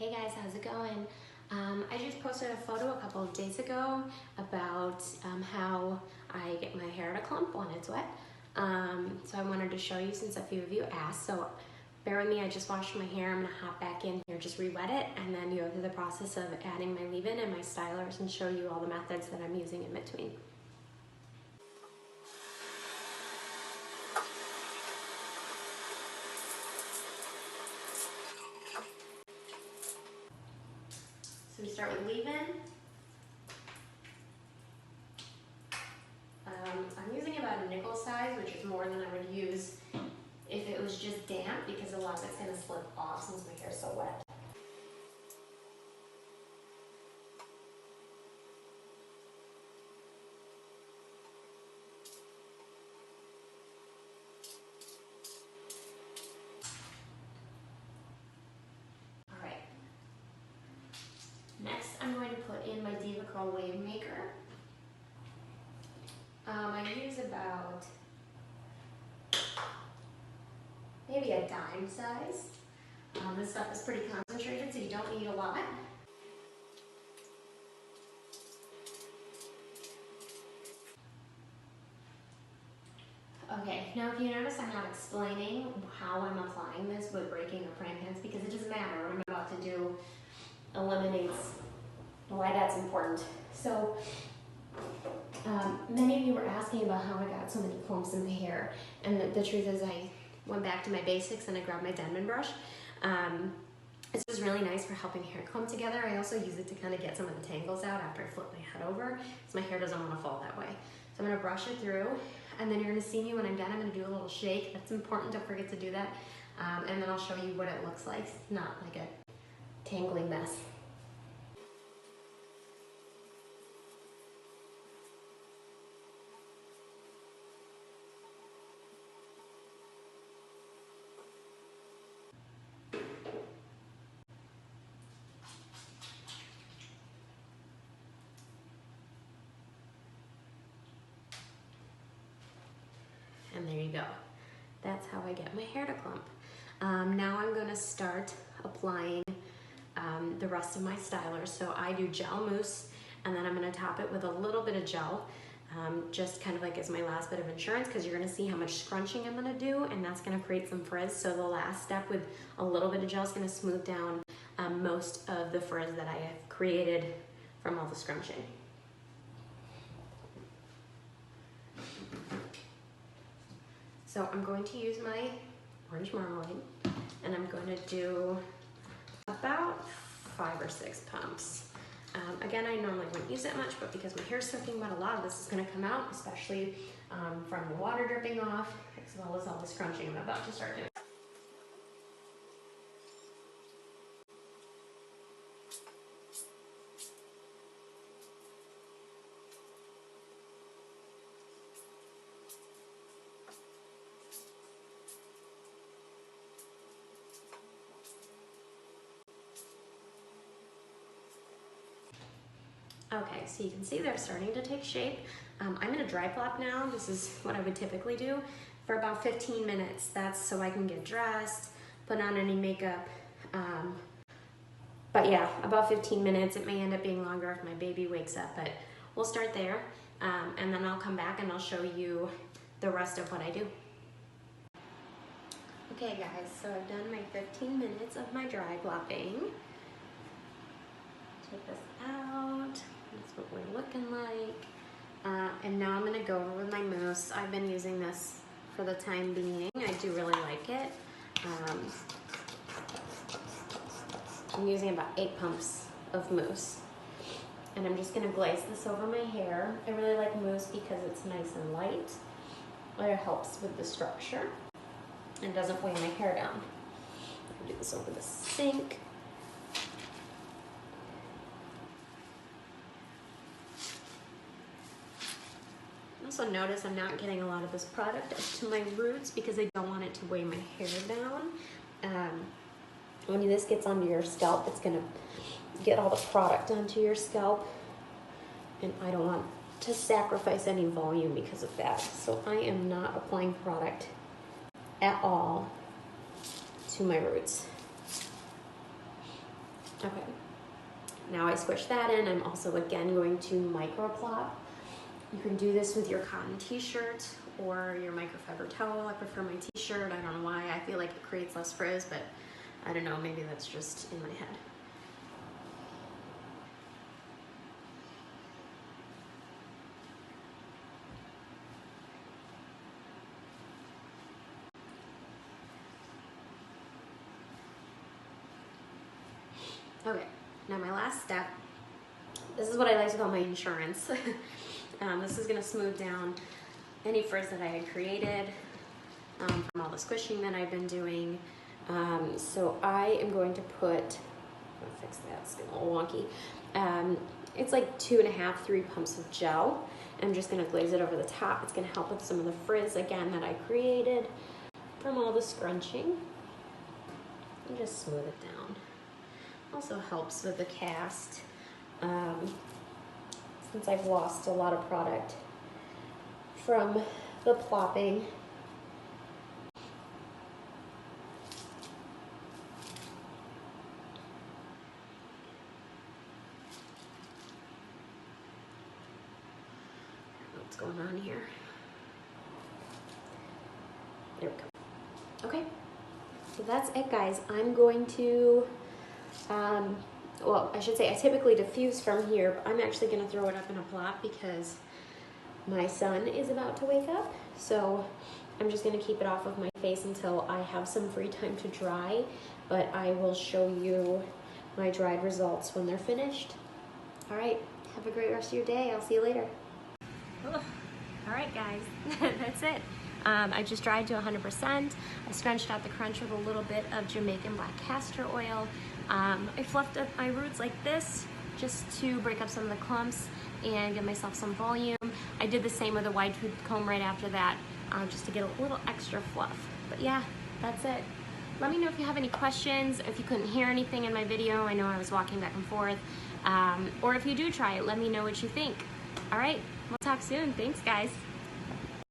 Hey guys, how's it going? I just posted a photo a couple of days ago about how I get my hair to clump when it's wet. So I wanted to show you since a few of you asked. So bear with me, I just washed my hair. I'm gonna hop back in here, just re-wet it, and then go through the process of adding my leave-in and my stylers and show you all the methods that I'm using in between. So we start with leave-in. I'm using about a nickel size, which is more than I would use if it was just damp, because a lot of it's going to slip off since my hair's so wet. Alright. Next, I'm going to put in my Devacurl Wave Maker. I use about maybe a dime size. This stuff is pretty concentrated, so you don't need a lot. Okay, now if you notice I'm not explaining how I'm applying this with breaking or praying hands, because it doesn't matter. What I'm about to do eliminates why that's important. So many of you were asking about how I got so many clumps in my hair, and the truth is I went back to my basics and I grabbed my Denman Brush. This is really nice for helping hair clump together. I also use it to kind of get some of the tangles out after I flip my head over, so my hair doesn't want to fall that way. So I'm going to brush it through, and then you're going to see me when I'm done. I'm going to do a little shake. That's important, don't forget to do that. And then I'll show you what it looks like, not like a tangly mess. And there you go. That's how I get my hair to clump. Now I'm going to start applying the rest of my stylers. So I do gel mousse, and then I'm going to top it with a little bit of gel, just kind of like as my last bit of insurance, because you're going to see how much scrunching I'm going to do, and that's going to create some frizz. So the last step with a little bit of gel is going to smooth down most of the frizz that I have created from all the scrunching. So I'm going to use my orange marmalade, and I'm going to do about 5 or 6 pumps. Again, I normally wouldn't use that much, but because my hair's soaking wet, a lot of this is going to come out, especially from the water dripping off, as well as all the scrunching I'm about to start doing. Okay, so you can see they're starting to take shape. I'm in a dry plop now. This is what I would typically do for about 15 minutes. That's so I can get dressed, put on any makeup. But yeah, about 15 minutes. It may end up being longer if my baby wakes up, but we'll start there. And then I'll come back and I'll show you the rest of what I do. Okay guys, so I've done my 15 minutes of my dry plopping. Take this out. That's what we're looking like. And now I'm going to go over with my mousse. I've been using this for the time being. I do really like it. I'm using about 8 pumps of mousse. And I'm just going to glaze this over my hair. I really like mousse because it's nice and light. It helps with the structure and doesn't weigh my hair down. I'll do this over the sink. Also notice I'm not getting a lot of this product up to my roots because I don't want it to weigh my hair down. When this gets onto your scalp, it's going to get all the product onto your scalp, and I don't want to sacrifice any volume because of that. So I am not applying product at all to my roots. Okay, now I squish that in. I'm also again going to micro plop. You can do this with your cotton t-shirt or your microfiber towel. I prefer my t-shirt. I don't know why. I feel like it creates less frizz, but I don't know, maybe that's just in my head. Okay, now my last step, this is what I like to call my insurance. This is gonna smooth down any frizz that I had created from all the squishing that I've been doing. So I am going to put, I'll fix that, it's getting a little wonky. It's like 2.5, 3 pumps of gel. I'm just gonna glaze it over the top. It's gonna help with some of the frizz, again, that I created from all the scrunching. And just smooth it down. Also helps with the cast. Since I've lost a lot of product from the plopping. What's going on here? There we go. Okay, so that's it, guys. I'm going to well, I should say I typically diffuse from here, but I'm actually going to throw it up in a plop because my son is about to wake up. So I'm just going to keep it off of my face until I have some free time to dry, but I will show you my dried results when they're finished. All right, have a great rest of your day. I'll see you later. All right, guys, that's it. I just dried to 100%. I scrunched out the crunch with a little bit of Jamaican black castor oil. I fluffed up my roots like this just to break up some of the clumps and give myself some volume. I did the same with a wide tooth comb right after that, just to get a little extra fluff. But yeah, that's it. Let me know if you have any questions, if you couldn't hear anything in my video. I know I was walking back and forth. Or if you do try it, let me know what you think. All right, we'll talk soon. Thanks, guys.